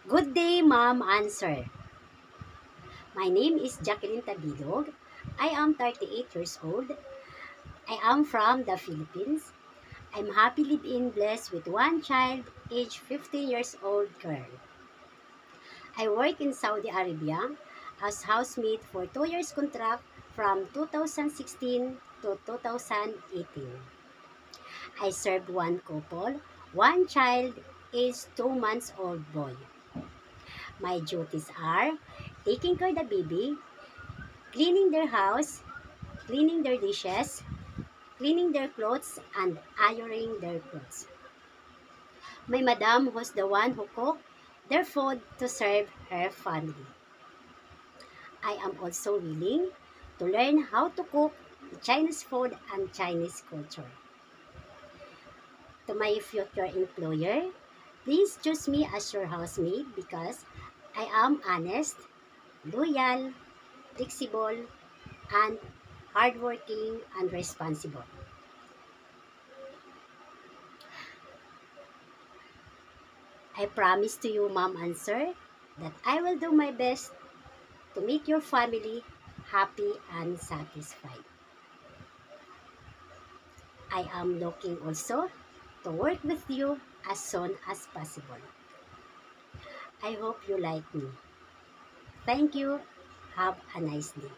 Good day, Mom Answer. My name is Jacqueline Tabidog. I am 38 years old. I am from the Philippines. I'm happily being blessed with one child, age 15 years old girl. I work in Saudi Arabia as housemaid for 2 years contract from 2016 to 2018. I served one couple, one child, age 2 months old boy. My duties are taking care of the baby, cleaning their house, cleaning their dishes, cleaning their clothes, and ironing their clothes. My madam was the one who cooked their food to serve her family. I am also willing to learn how to cook Chinese food and Chinese culture. To my future employer, please choose me as your housemaid because I am honest, loyal, flexible, and hardworking and responsible. I promise to you, Mom and Sir, that I will do my best to make your family happy and satisfied. I am looking also to work with you as soon as possible. I hope you like me. Thank you. Have a nice day.